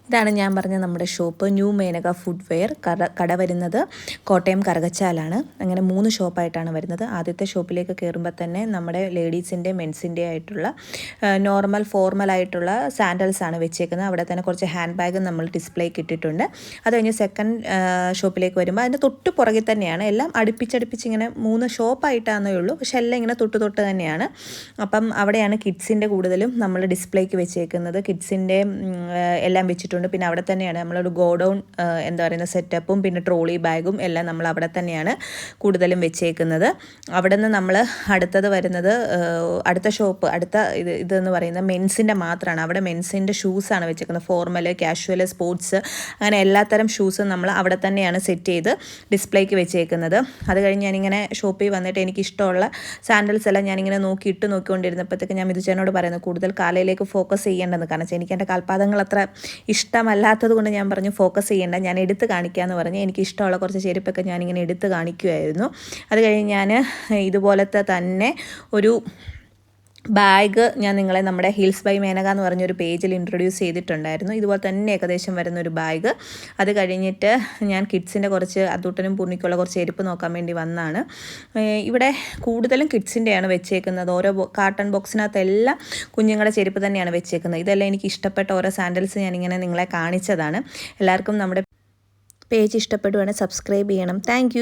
ഇതാണ് ഞാൻ പറഞ്ഞ നമ്മുടെ ഷോപ്പ് ന്യൂ മേനക ഫുഡ്വെയർ. കട വരുന്നത് കോട്ടയം കറുകച്ചാലാണ്. അങ്ങനെ 3 ഷോപ്പായിട്ടാണ് വരുന്നത്. ആദ്യത്തെ ഷോപ്പിലേക്ക് കയറുമ്പോൾ തന്നെ നമ്മുടെ ലേഡീസിൻ്റെ മെൻസിൻ്റെ ആയിട്ടുള്ള നോർമൽ ഫോർമൽ ആയിട്ടുള്ള സാൻഡൽസ് ആണ് വെച്ചേക്കുന്നത്. അവിടെ തന്നെ കുറച്ച് ഹാൻഡ് ബാഗും നമ്മൾ ഡിസ്പ്ലേക്ക് ഇട്ടിട്ടുണ്ട്. അത് കഴിഞ്ഞ് സെക്കൻഡ് ഷോപ്പിലേക്ക് വരുമ്പോൾ അതിൻ്റെ തൊട്ട് പുറകിൽ തന്നെയാണ്. എല്ലാം അടുപ്പിച്ചടുപ്പിച്ച് ഇങ്ങനെ 3 ഷോപ്പായിട്ടാണേ ഉള്ളൂ, പക്ഷെ എല്ലാം ഇങ്ങനെ തൊട്ട് തന്നെയാണ്. അപ്പം അവിടെയാണ് കിഡ്സിൻ്റെ കൂടുതലും നമ്മൾ ഡിസ്പ്ലേക്ക് വെച്ചേക്കുന്നത്. കിഡ്സിൻ്റെ എല്ലാം വെച്ചിട്ടുണ്ട്. പിന്നെ അവിടെ തന്നെയാണ് നമ്മളൊരു ഗോഡൗൺ എന്താ പറയുന്ന സെറ്റപ്പും പിന്നെ ട്രോളി ബാഗും എല്ലാം നമ്മൾ അവിടെ തന്നെയാണ് കൂടുതലും വെച്ചേക്കുന്നത്. അവിടെ നിന്ന് നമ്മൾ അടുത്തത് വരുന്നത് അടുത്ത ഷോപ്പ് ഇതെന്ന് പറയുന്നത് മെൻസിൻ്റെ മാത്രമാണ്. അവിടെ മെൻസിൻ്റെ ഷൂസാണ് വെച്ചേക്കുന്നത്. ഫോർമൽ, കാഷ്വൽ, സ്പോർട്സ്, അങ്ങനെ എല്ലാത്തരം ഷൂസും നമ്മൾ അവിടെ തന്നെയാണ് സെറ്റ് ചെയ്ത് ഡിസ്പ്ലേക്ക് വെച്ചേക്കുന്നത്. അത് കഴിഞ്ഞ് ഞാനിങ്ങനെ ഷോപ്പിൽ വന്നിട്ട് എനിക്കിഷ്ടമുള്ള സാൻഡൽസ് എല്ലാം ഞാനിങ്ങനെ നോക്കിക്കൊണ്ടിരുന്നപ്പോഴത്തേക്ക് ഞാൻ മിഥുചേട്ടനോട് പറയുന്നത് കൂടുതൽ കാലയിലേക്ക് ഫോക്കസ് ചെയ്യേണ്ടെന്ന്. കാരണം വെച്ചാൽ എനിക്ക് എൻ്റെ കാൽപാദങ്ങൾ അത്ര ഇഷ്ടമല്ലാത്തത് കൊണ്ട് ഞാൻ പറഞ്ഞു ഫോക്കസ് ചെയ്യേണ്ട, ഞാൻ എടുത്ത് കാണിക്കാമെന്ന് പറഞ്ഞ് എനിക്ക് ഇഷ്ടമുള്ള കുറച്ച് ചെരുപ്പൊക്കെ ഞാനിങ്ങനെ എടുത്ത് കാണിക്കുമായിരുന്നു. അത് കഴിഞ്ഞ് ഞാൻ ഇതുപോലത്തെ തന്നെ ഒരു ബാഗ് ഞാൻ നിങ്ങളെ നമ്മുടെ ഹിൽസ് ബൈ മേനക എന്ന് പറഞ്ഞൊരു പേജിൽ ഇൻട്രൊഡ്യൂസ് ചെയ്തിട്ടുണ്ടായിരുന്നു. ഇതുപോലെ തന്നെ ഏകദേശം വരുന്നൊരു ബാഗ്. അത് കഴിഞ്ഞിട്ട് ഞാൻ കിഡ്സിൻ്റെ കുറച്ച് അത്തൂട്ടനും പൂർണിക്കുള്ള കുറച്ച് ചെരുപ്പ് നോക്കാൻ വേണ്ടി വന്നതാണ്. ഇവിടെ കൂടുതലും കിഡ്സിൻ്റെയാണ് വെച്ചേക്കുന്നത്. ഓരോ കാർട്ടൺ ബോക്സിനകത്തെല്ലാം കുഞ്ഞുങ്ങളുടെ ചെരുപ്പ് തന്നെയാണ് വെച്ചേക്കുന്നത്. ഇതെല്ലാം എനിക്ക് ഇഷ്ടപ്പെട്ട ഓരോ സാൻഡൽസ് ഞാനിങ്ങനെ നിങ്ങളെ കാണിച്ചതാണ്. എല്ലാവർക്കും നമ്മുടെ പേജ് ഇഷ്ടപ്പെടുവാണെങ്കിൽ സബ്സ്ക്രൈബ് ചെയ്യണം. താങ്ക്